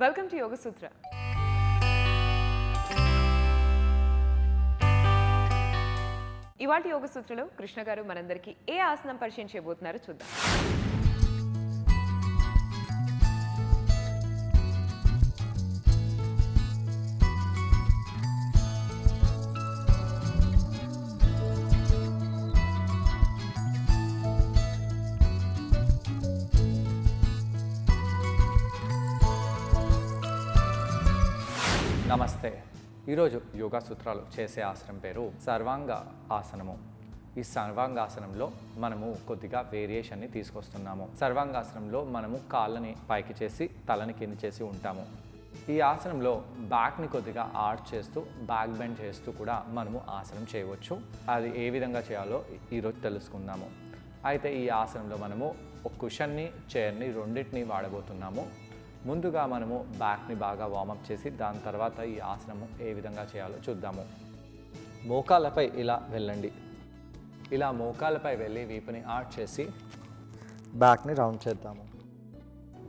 Welcome to యోగ సూత్ర. ఇవాటి యోగ సూత్రలో కృష్ణ గారు మనందరికీ ఏ ఆసనం పరిచయం చేయబోతున్నారో చూద్దాం. నమస్తే. ఈరోజు యోగా సూత్రాలు చేసే ఆసనం పేరు సర్వాంగ ఆసనము. ఈ సర్వాంగాసనంలో మనము కొద్దిగా వేరియేషన్ని తీసుకొస్తున్నాము. సర్వాంగాసనంలో మనము కాళ్ళని పైకి చేసి తలని కింద చేసి ఉంటాము. ఈ ఆసనంలో బ్యాక్ని కొద్దిగా ఆర్చ్ చేస్తూ బ్యాక్ బెండ్ చేస్తూ కూడా మనము ఆసనం చేయవచ్చు. అది ఏ విధంగా చేయాలో ఈరోజు తెలుసుకుందాము. అయితే ఈ ఆసనంలో మనము ఒక కుషన్ని చైర్ని రెండింటిని వాడబోతున్నాము. ముందుగా మనము బ్యాక్ని బాగా వార్మప్ చేసి దాని తర్వాత ఈ ఆసనము ఏ విధంగా చేయాలో చూద్దాము. మోకాళ్ళపై ఇలా వెళ్ళండి. ఇలా మోకాళ్ళపై వెళ్ళి వీపుని ఆర్చ్ చేసి బ్యాక్ని రౌండ్ చేద్దాము.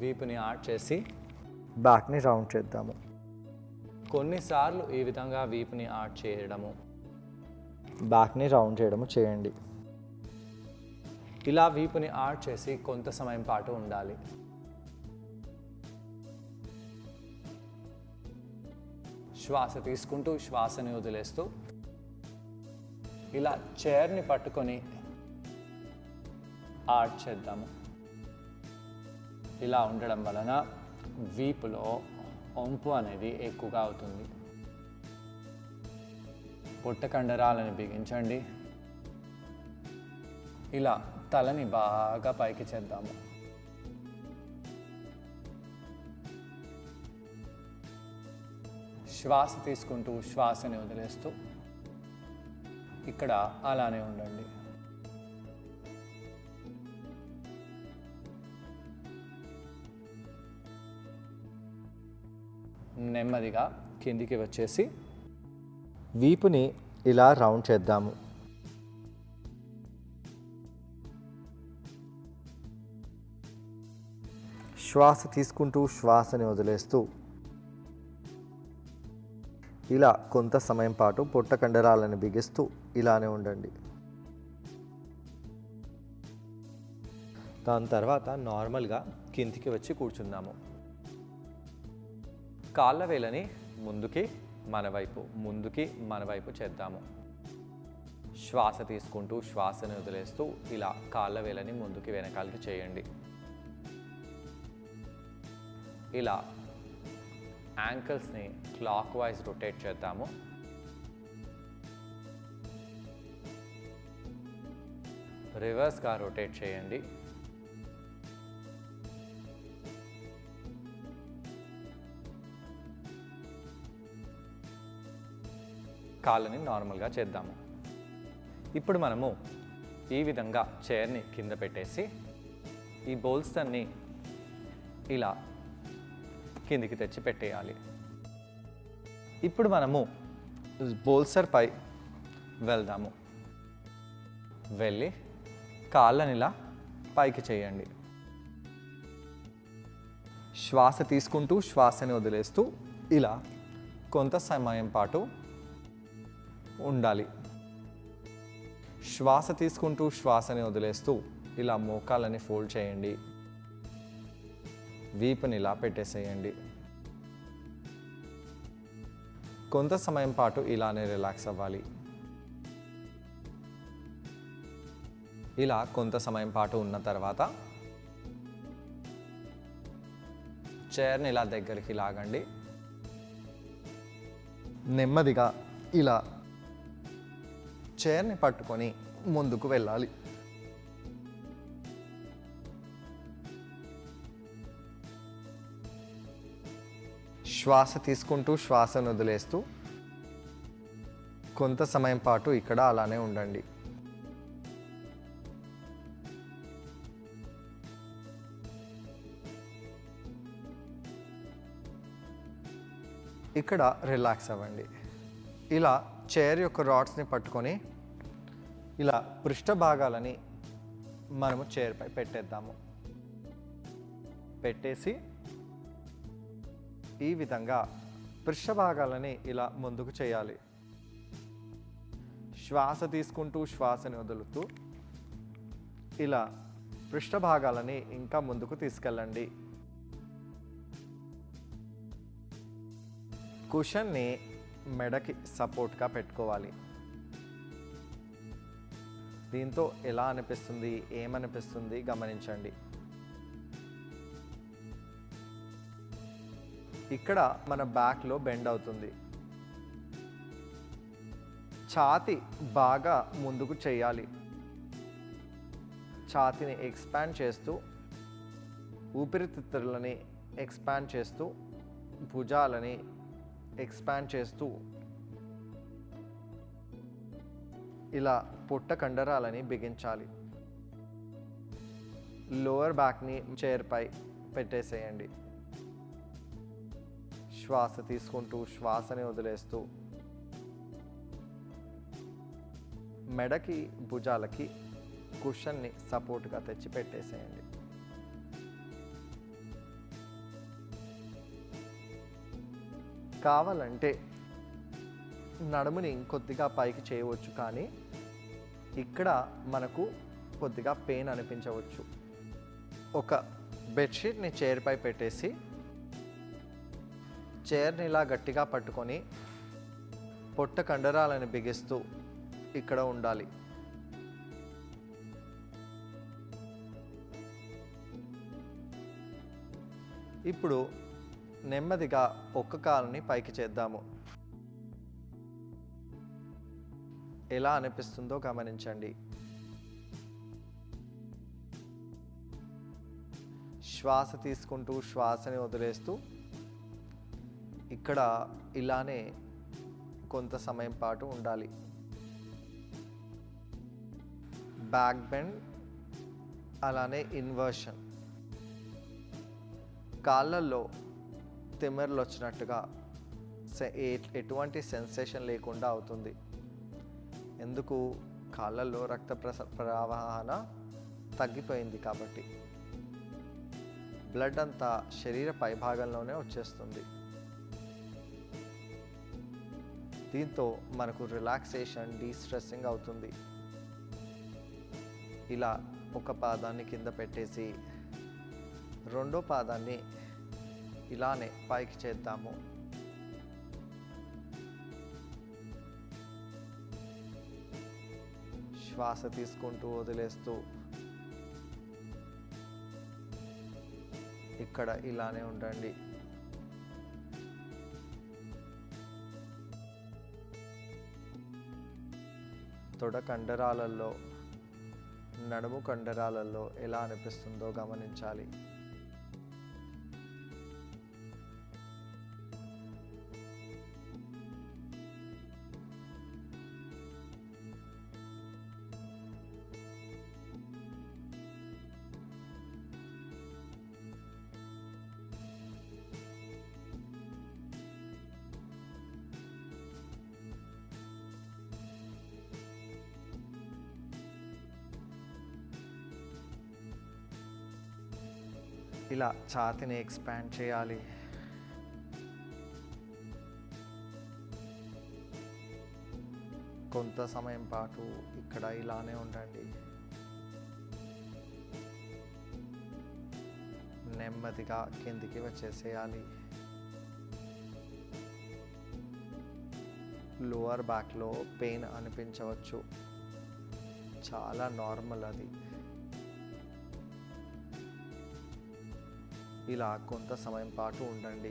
వీపుని ఆర్చ్ చేసి బ్యాక్ని రౌండ్ చేద్దాము. కొన్నిసార్లు ఈ విధంగా వీపుని ఆర్చ్ చేయడము, బ్యాక్ని రౌండ్ చేయడము చేయండి. ఇలా వీపుని ఆర్చ్ చేసి కొంత సమయం పాటు ఉండాలి. శ్వాస తీసుకుంటూ శ్వాసని వదిలేస్తూ ఇలా చైర్ని పట్టుకొని ఆర్చ్ చేద్దాము. ఇలా ఉండడం వలన వీపులో వంపు అనేది ఎక్కువగా అవుతుంది. పొట్ట కండరాలను బిగించండి. ఇలా తలని బాగా పైకి చేద్దాము. శ్వాస తీసుకుంటూ శ్వాసని వదిలేస్తూ ఇక్కడ అలానే ఉండండి. నెమ్మదిగా కిందికి వచ్చేసి వీపుని ఇలా రౌండ్ చేద్దాము. శ్వాస తీసుకుంటూ శ్వాసని వదిలేస్తూ ఇలా కొంత సమయం పాటు పొట్ట కండరాలను బిగిస్తూ ఇలానే ఉండండి. దాని తర్వాత నార్మల్గా కిందికి వచ్చి కూర్చుందాము. కాళ్ళ వేలని ముందుకి మన వైపు చేద్దాము. శ్వాస తీసుకుంటూ శ్వాసని వదిలేస్తూ ఇలా కాళ్ళ వేలని ముందుకి వెనకాలకి చేయండి. ఇలా యాంకిల్స్ని క్లాక్ వైజ్ రొటేట్ చేద్దాము. రివర్స్గా రొటేట్ చేయండి. కాళ్ళని నార్మల్గా చేద్దాము. ఇప్పుడు మనము ఈ విధంగా చైర్ని కింద పెట్టేసి ఈ బోల్స్టన్ని ఇలా కిందికి తెచ్చి పెట్టేయాలి. ఇప్పుడు మనము బోల్సర్పై వెళ్దాము. వెళ్ళి కాళ్ళని ఇలా పైకి చేయండి. శ్వాస తీసుకుంటూ శ్వాసని వదిలేస్తూ ఇలా కొంత సమయం పాటు ఉండాలి. శ్వాస తీసుకుంటూ శ్వాసని వదిలేస్తూ ఇలా మోకాళ్ళని ఫోల్డ్ చేయండి. వీపుని ఇలా పెట్టేసేయండి. కొంత సమయం పాటు ఇలానే రిలాక్స్ అవ్వాలి. ఇలా కొంత సమయం పాటు ఉన్న తర్వాత చైర్ని ఇలా దగ్గరికి లాగండి. నెమ్మదిగా ఇలా చైర్ని పట్టుకొని ముందుకు వెళ్ళాలి. శ్వాస తీసుకుంటూ శ్వాసను వదిలేస్తూ కొంత సమయం పాటు ఇక్కడ అలానే ఉండండి. ఇక్కడ రిలాక్స్ అవ్వండి. ఇలా చైర్ యొక్క రాడ్స్ని పట్టుకొని ఇలా పృష్ఠ భాగాలని మనము చైర్పై పెట్టేద్దాము. పెట్టేసి ఈ విధంగా పృష్ఠభాగాలని ఇలా ముందుకు చేయాలి. శ్వాస తీసుకుంటూ శ్వాసని వదులుతూ ఇలా పృష్ఠభాగాలని ఇంకా ముందుకు తీసుకెళ్ళండి. కుషన్ని మెడకి సపోర్ట్గా పెట్టుకోవాలి. దీంతో ఎలా అనిపిస్తుంది, ఏమనిపిస్తుంది గమనించండి. ఇక్కడ మన బ్యాక్లో బెండ్ అవుతుంది. ఛాతీ బాగా ముందుకు చేయాలి. ఛాతీని ఎక్స్పాండ్ చేస్తూ, ఊపిరితిత్తులని ఎక్స్పాండ్ చేస్తూ, భుజాలని ఎక్స్పాండ్ చేస్తూ ఇలా పొట్ట కండరాలని బిగించాలి. లోవర్ బ్యాక్ని చైర్పై పెట్టేసేయండి. శ్వాస తీసుకుంటూ శ్వాసని వదిలేస్తూ మెడకి భుజాలకి కుషన్ని సపోర్ట్గా తెచ్చి పెట్టేసేయండి. కావాలంటే నడుముని కొద్దిగా పైకి చేయవచ్చు, కానీ ఇక్కడ మనకు కొద్దిగా పెయిన్ అనిపించవచ్చు. ఒక బెడ్షీట్ని చైర్పై పెట్టేసి చైర్ని ఇలా గట్టిగా పట్టుకొని పొట్ట కండరాలను బిగిస్తూ ఇక్కడ ఉండాలి. ఇప్పుడు నెమ్మదిగా ఒక్క కాలుని పైకి చేద్దాము. ఎలా అనిపిస్తుందో గమనించండి. శ్వాస తీసుకుంటూ శ్వాసని వదిలేస్తూ ఇక్కడ ఇలానే కొంత సమయం పాటు ఉండాలి. బ్యాక్ బెండ్, అలానే ఇన్వర్షన్. కాళ్ళల్లో తిమ్మెరలు వచ్చినట్టుగా ఎటువంటి సెన్సేషన్ లేకుండా అవుతుంది. ఎందుకు? కాళ్ళల్లో రక్త ప్రవాహన తగ్గిపోయింది కాబట్టి. బ్లడ్ అంతా శరీర పైభాగంలోనే వచ్చేస్తుంది. దీంతో మనకు రిలాక్సేషన్, డీస్ట్రెస్సింగ్ అవుతుంది. ఇలా ఒక పాదాన్ని కింద పెట్టేసి రెండో పాదాన్ని ఇలానే పైకి చేద్దాము. శ్వాస తీసుకుంటూ వదిలేస్తూ ఇక్కడ ఇలానే ఉండండి. తొడ కండరాలలో, నడుము కండరాలలో ఎలా అనిపిస్తుందో గమనించాలి. ఇలా ఛాతీని ఎక్స్పాండ్ చేయాలి. కొంత సమయం పాటు ఇక్కడ ఇలానే ఉండండి. నెమ్మదిగా కిందికి వచ్చేసేయాలి. లోవర్ బ్యాక్లో పెయిన్ అనిపించవచ్చు, చాలా నార్మల్ అది. ఇలా కొంత సమయం పాటు ఉండండి.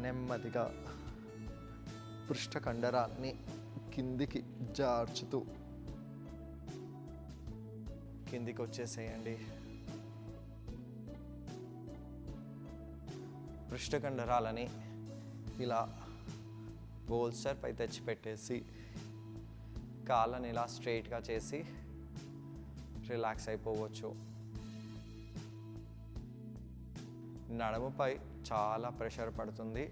నెమ్మదిగా పృష్ఠ కండరాన్ని కిందికి జార్చుతూ కిందికి వచ్చేసేయండి. పృష్ఠ కండరాలని ఇలా బోల్స్టర్ పై తెచ్చిపెట్టేసి కాళ్ళని ఇలా స్ట్రైట్గా చేసి రిలాక్స్ అయిపోవచ్చు. నడుముపై చాలా ప్రెషర్ పడుతుంది.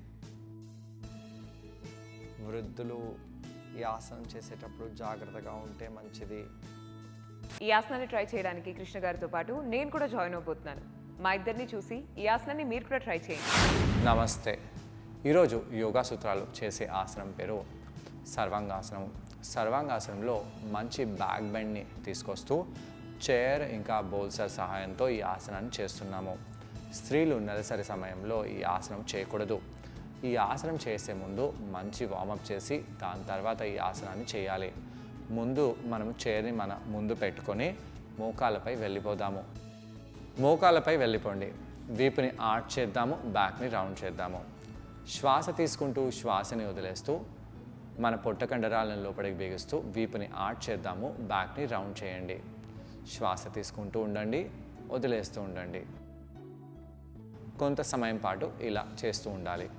వృద్ధులు ఈ ఆసనం చేసేటప్పుడు జాగ్రత్తగా ఉంటే మంచిది. ఈ ఆసనాన్ని ట్రై చేయడానికి కృష్ణ గారితో పాటు నేను కూడా జాయిన్ అవబోతున్నాను. మా ఇద్దరిని చూసి ఈ ఆసనాన్ని మీరు కూడా ట్రై చేయండి. నమస్తే. ఈరోజు యోగా సూత్రాలు చేసే ఆసనం పేరు సర్వాంగాసనం. సర్వాంగాసనంలో మంచి బ్యాక్ బెండ్ని తీసుకొస్తూ చైర్ ఇంకా బోల్సర్ సహాయంతో ఈ ఆసనాన్ని చేస్తున్నాము. స్త్రీలు నెలసరి సమయంలో ఈ ఆసనం చేయకూడదు. ఈ ఆసనం చేసే ముందు మంచి వార్మప్ చేసి దాని తర్వాత ఈ ఆసనాన్ని చేయాలి. ముందు మనము చైర్ని మన ముందు పెట్టుకొని మోకాళ్ళపై వెళ్ళిపోదాము. మోకాళ్ళపై వెళ్ళిపోండి. వీపుని ఆర్చ్ చేద్దాము, బ్యాక్ని రౌండ్ చేద్దాము. శ్వాస తీసుకుంటూ శ్వాసని వదిలేస్తూ మన పొట్ట కండరాలను లోపలికి బిగిస్తూ వీపుని ఆర్చ్ చేద్దాము, బ్యాక్ని రౌండ్ చేయండి. శ్వాస తీసుకుంటూ ఉండండి, వదిలేస్తూ ఉండండి. కొంత సమయం పాటు ఇలా చేస్తూ ఉండాలి.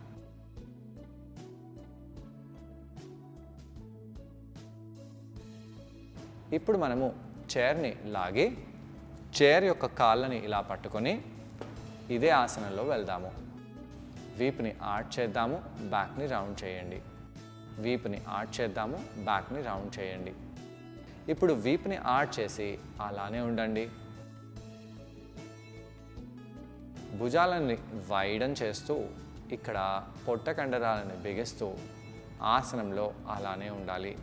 ఇప్పుడు మనము చైర్ని లాగి చైర్ యొక్క కాళ్ళని ఇలా పట్టుకొని ఇదే ఆసనంలో వెళ్దాము. వీపుని ఆర్చ్ చేద్దాము, బ్యాక్ని రౌండ్ చేయండి. వీపుని ఆర్చ్ చేద్దాము, బ్యాక్ని రౌండ్ చేయండి. ఇప్పుడు వీపుని ఆర్చ్ చేసి అలానే ఉండండి. భుజాలని వైడన్ చేస్తూ ఇక్కడ పొట్ట కండరాలను బిగిస్తూ ఆసనంలో అలానే ఉండాలి.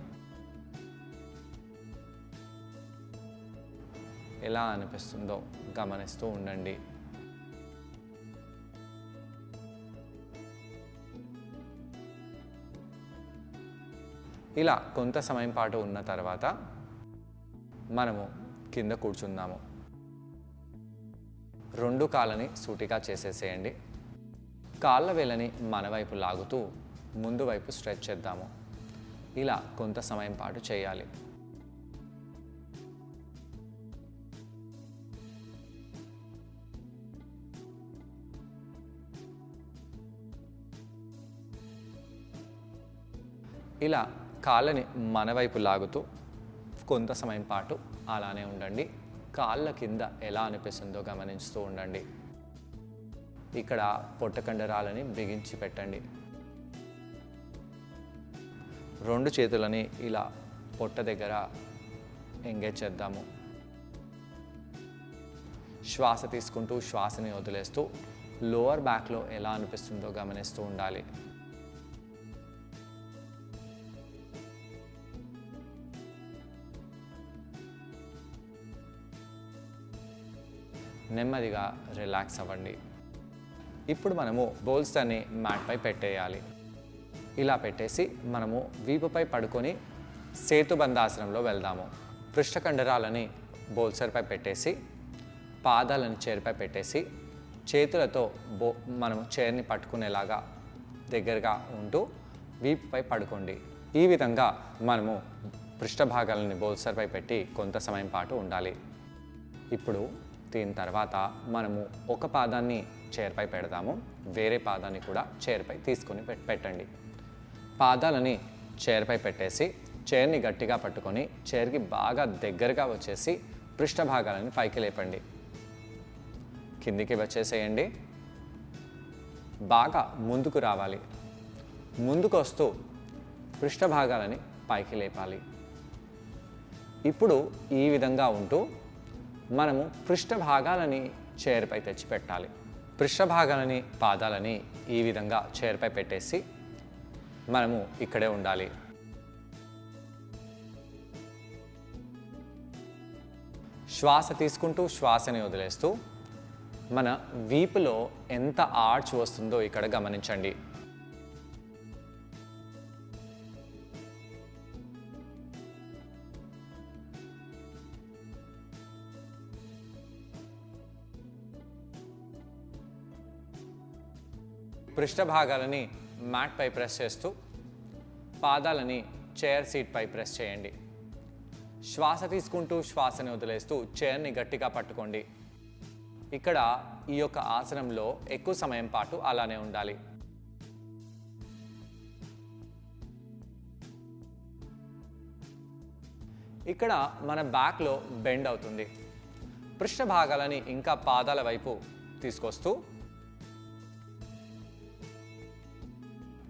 ఎలా అనిపిస్తుందో గమనిస్తూ ఉండండి. ఇలా కొంత సమయం పాటు ఉన్న తర్వాత మనము కింద కూర్చుందాము. రెండు కాళ్ళని సూటిగా చేసేసేయండి. కాళ్ళ వేళ్ళని మన వైపు లాగుతూ ముందు వైపు స్ట్రెచ్ చేద్దాము. ఇలా కొంత సమయం పాటు చేయాలి. ఇలా కాళ్ళని మన వైపు లాగుతూ కొంత సమయం పాటు అలానే ఉండండి. కాళ్ళ కింద ఎలా అనిపిస్తుందో గమనిస్తూ ఉండండి. ఇక్కడ పొట్ట కండరాలని బిగించి పెట్టండి. రెండు చేతులని ఇలా పొట్ట దగ్గర ఎంగేజ్ చేద్దాము. శ్వాస తీసుకుంటూ శ్వాసని వదిలేస్తూ లోవర్ బ్యాక్లో ఎలా అనిపిస్తుందో గమనిస్తూ ఉండాలి. నెమ్మదిగా రిలాక్స్ అవ్వండి. ఇప్పుడు మనము బోల్స్టర్ని మ్యాట్పై పెట్టేయాలి. ఇలా పెట్టేసి మనము వీపుపై పడుకొని సేతుబంధాసనంలో వెళ్దాము. పృష్ఠ కండరాలని బోల్సర్పై పెట్టేసి పాదాలను చైర్పై పెట్టేసి చేతులతో మనము చైర్ని పట్టుకునేలాగా దగ్గరగా ఉంటూ వీపుపై పడుకోండి. ఈ విధంగా మనము పృష్ఠ భాగాలని బోల్సర్పై పెట్టి కొంత సమయం పాటు ఉండాలి. ఇప్పుడు దీని తర్వాత మనము ఒక పాదాన్ని చైర్పై పెడదాము, వేరే పాదాన్ని కూడా చైర్పై తీసుకొని పెట్టండి. పాదాలని చైర్పై పెట్టేసి చైర్ని గట్టిగా పట్టుకొని చైర్కి బాగా దగ్గరగా వచ్చేసి పృష్ఠ భాగాలని పైకి లేపండి. కిందికి వచ్చేసేయండి. బాగా ముందుకు రావాలి. ముందుకు వస్తూ పృష్ఠ భాగాలని పైకి లేపాలి. ఇప్పుడు ఈ విధంగా ఉంటూ మనము పృష్ఠ భాగాలని చైర్పై తెచ్చి పెట్టాలి. పృష్ఠ భాగాలని పాదాలని ఈ విధంగా చైర్పై పెట్టేసి మనము ఇక్కడే ఉండాలి. శ్వాస తీసుకుంటూ శ్వాసని వదిలేస్తూ మన వీపులో ఎంత ఆర్చ్ వస్తుందో ఇక్కడ గమనించండి. పృష్ఠ భాగాలని మ్యాట్పై ప్రెస్ చేస్తూ పాదాలని చైర్ సీట్పై ప్రెస్ చేయండి. శ్వాస తీసుకుంటూ శ్వాసని వదిలేస్తూ చైర్ని గట్టిగా పట్టుకోండి. ఇక్కడ ఈ యొక్క ఆసనంలో ఎక్కువ సమయం పాటు అలానే ఉండాలి. ఇక్కడ మన బ్యాక్లో బెండ్ అవుతుంది. పృష్ఠ భాగాలని ఇంకా పాదాల వైపు తీసుకొస్తూ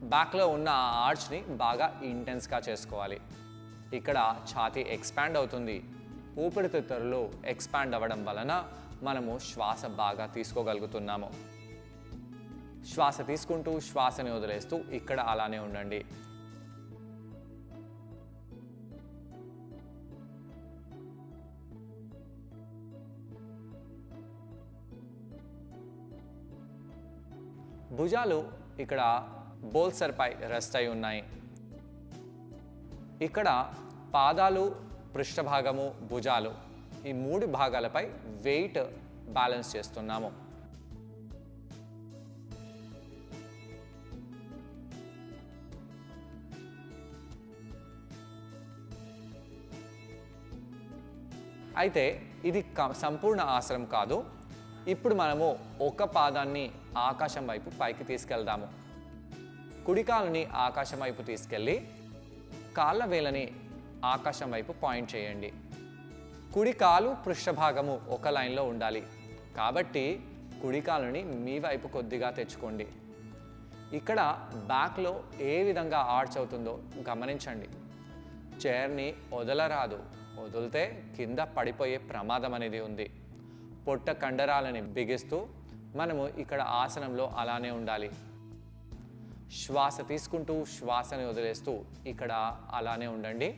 బ్యాక్లో ఉన్న ఆర్చ్ని బాగా ఇంటెన్స్గా చేసుకోవాలి. ఇక్కడ ఛాతీ ఎక్స్పాండ్ అవుతుంది. ఊపిరితిత్తులు ఎక్స్పాండ్ అవ్వడం వలన మనము శ్వాస బాగా తీసుకోగలుగుతున్నాము. శ్వాస తీసుకుంటూ శ్వాసని వదిలేస్తూ ఇక్కడ అలానే ఉండండి. భుజాలు ఇక్కడ బోల్సర్పై రెస్ట్ అయి ఉన్నాయి. ఇక్కడ పాదాలు, పృష్ఠభాగము, భుజాలు ఈ 3 భాగాలపై వెయిట్ బ్యాలెన్స్ చేస్తున్నాము. అయితే ఇది సంపూర్ణ ఆసనం కాదు. ఇప్పుడు మనము ఒక పాదాన్ని ఆకాశం వైపు పైకి తీసుకెళ్దాము. కుడి కాలుని ఆకాశం వైపు తీసుకెళ్ళి కాళ్ళ వేలని ఆకాశం వైపు పాయింట్ చేయండి. కుడి కాలు, పృష్ఠభాగము ఒక లైన్లో ఉండాలి. కాబట్టి కుడి కాలుని మీ వైపు కొద్దిగా తెచ్చుకోండి. ఇక్కడ బ్యాక్లో ఏ విధంగా ఆర్చ్ అవుతుందో గమనించండి. చైర్ని వదలరాదు. వదిలితే కింద పడిపోయే ప్రమాదం అనేది ఉంది. పొట్ట కండరాలని బిగిస్తూ మనము ఇక్కడ ఆసనంలో అలానే ఉండాలి. శ్వాస తీసుకుంటూ శ్వాసని వదిలేస్తూ ఇక్కడ అలానే ఉండండి.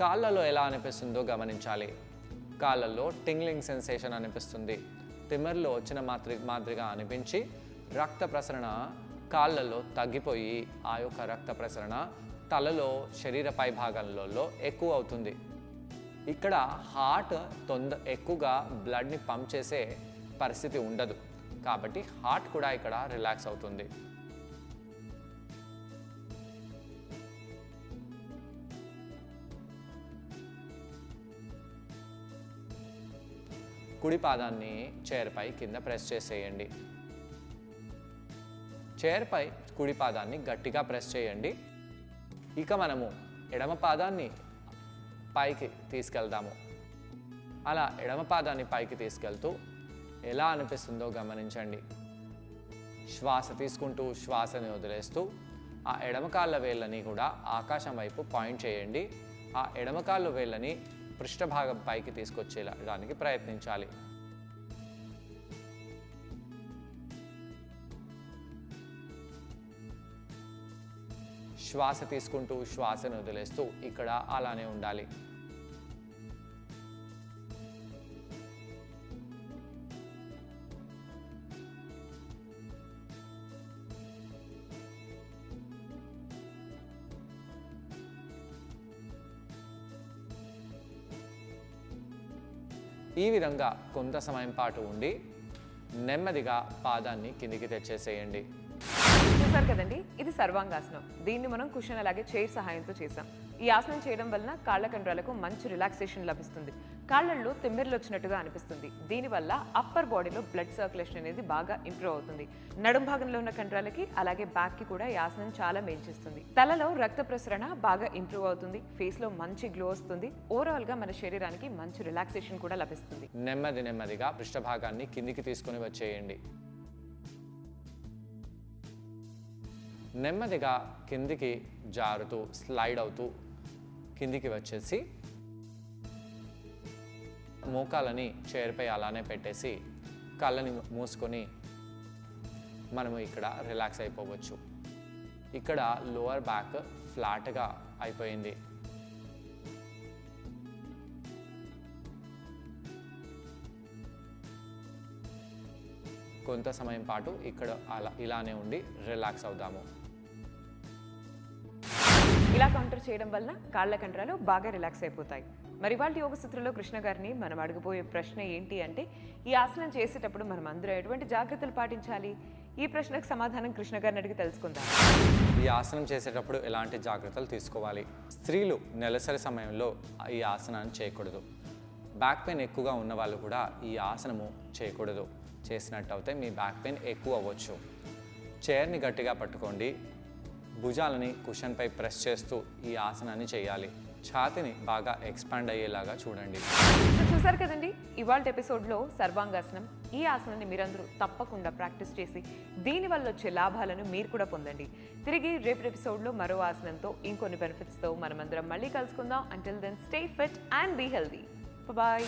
కాళ్ళలో ఎలా అనిపిస్తుందో గమనించాలి. కాళ్ళల్లో టింగ్లింగ్ సెన్సేషన్ అనిపిస్తుంది. తిమ్మిర్లు వచ్చిన మాదిరిగా అనిపించి రక్త ప్రసరణ కాళ్ళల్లో తగ్గిపోయి ఆ యొక్క రక్త ప్రసరణ తలలో, శరీర పై భాగాలలో ఎక్కువ అవుతుంది. ఇక్కడ హార్ట్ ఎక్కువగా బ్లడ్ని పంప్ చేసే పరిస్థితి ఉండదు. కాబట్టి హార్ట్ కూడా ఇక్కడ రిలాక్స్ అవుతుంది. కుడి పాదాన్ని చైర్పై కింద ప్రెస్ చేసేయండి. చైర్పై కుడి పాదాన్ని గట్టిగా ప్రెస్ చేయండి. ఇక మనము ఎడమ పాదాన్ని పైకి తీసుకెళ్దాము. అలా ఎడమ పాదాన్ని పైకి తీసుకెళ్తూ ఎలా అనిపిస్తుందో గమనించండి. శ్వాస తీసుకుంటూ శ్వాసని వదిలేస్తూ ఆ ఎడమ కాళ్ళ వేళ్ళని కూడా ఆకాశం వైపు పాయింట్ చేయండి. ఆ ఎడమ కాళ్ళ వేళ్ళని పృష్ఠభాగం పైకి తీసుకొచ్చేయడానికి ప్రయత్నించాలి. శ్వాస తీసుకుంటూ శ్వాసను వదిలేస్తూ ఇక్కడ అలానే ఉండాలి. ఈ విధంగా కొంత సమయం పాటు ఉండి నెమ్మదిగా పాదాన్ని కిందికి తెచ్చేసేయండి. చూసారు కదండి, ఇది సర్వాంగాసనం. దీన్ని మనం కుషన్ అలాగే చైర్ సహాయంతో చేసాం. ఈ ఆసనం చేయడం వలన కాళ్ళ కండరాలకు మంచి రిలాక్సేషన్ లభిస్తుంది. కాళ్ళల్లో తిమ్మిర్లు వచ్చినట్టుగా అనిపిస్తుంది. దీనివల్ల అప్పర్ బాడీలో బ్లడ్ సర్క్యులేషన్ అనేది బాగా ఇంప్రూవ్ అవుతుంది. నడుం భాగంలో ఉన్న కండరాలకి అలాగే బ్యాక్ కి కూడా ఈ ఆసనం చాలా మేలు చేస్తుంది. తలలో రక్త ప్రసరణ బాగా ఇంప్రూవ్ అవుతుంది. ఫేస్ లో మంచి గ్లో వస్తుంది. ఓవరాల్ గా మన శరీరానికి మంచి రిలాక్సేషన్ కూడా లభిస్తుంది. నెమ్మదిగా పృష్ఠభాగాన్ని కిందికి తీసుకుని వచ్చేయండి. నెమ్మదిగా కిందికి జారుతూ స్లైడ్ అవుతూ కిందికి వచ్చేసి మోకాలని చైర్పై అలానే పెట్టేసి కళ్ళని మూసుకొని మనము ఇక్కడ రిలాక్స్ అయిపోవచ్చు. ఇక్కడ లోవర్ బ్యాక్ ఫ్లాట్గా అయిపోయింది. కొంత సమయం పాటు ఇక్కడ ఇలానే ఉండి రిలాక్స్ అవుదాము. ఇలా కౌంటర్ చేయడం వలన కాళ్ళ కండరాలు బాగా రిలాక్స్ అయిపోతాయి. మరి వాళ్ళ యోగ సూత్రంలో కృష్ణ గారిని మనం అడగబోయే ప్రశ్న ఏంటి అంటే, ఈ ఆసనం చేసేటప్పుడు మనం అందరూ ఎటువంటి జాగ్రత్తలు పాటించాలి? ఈ ప్రశ్నకు సమాధానం కృష్ణ గారిని అడిగి తెలుసుకుందాం. ఈ ఆసనం చేసేటప్పుడు ఎలాంటి జాగ్రత్తలు తీసుకోవాలి? స్త్రీలు నెలసరి సమయంలో ఈ ఆసనాన్ని చేయకూడదు. బ్యాక్ పెయిన్ ఎక్కువగా ఉన్న వాళ్ళు కూడా ఈ ఆసనము చేయకూడదు. చేసినట్టయితే మీ బ్యాక్ పెయిన్ ఎక్కువ అవ్వచ్చు. చైర్ని గట్టిగా పట్టుకోండి. భుజాలని కుషన్పై ప్రెస్ చేస్తూ ఈ ఆసనాన్ని చేయాలి. ఛాతిని బాగా ఎక్స్పాండ్ అయ్యేలాగా చూడండి. సో చూసారు కదండి, ఇవాళ ఎపిసోడ్లో సర్వాంగాసనం. ఈ ఆసనాన్ని మీరందరూ తప్పకుండా ప్రాక్టీస్ చేసి దీనివల్ల వచ్చే లాభాలను మీరు కూడా పొందండి. తిరిగి రేపు ఎపిసోడ్లో మరో ఆసనంతో ఇంకొన్ని బెనిఫిట్స్తో మనమందరం మళ్ళీ కలుసుకుందాం. Until then stay fit and be healthy. Bye.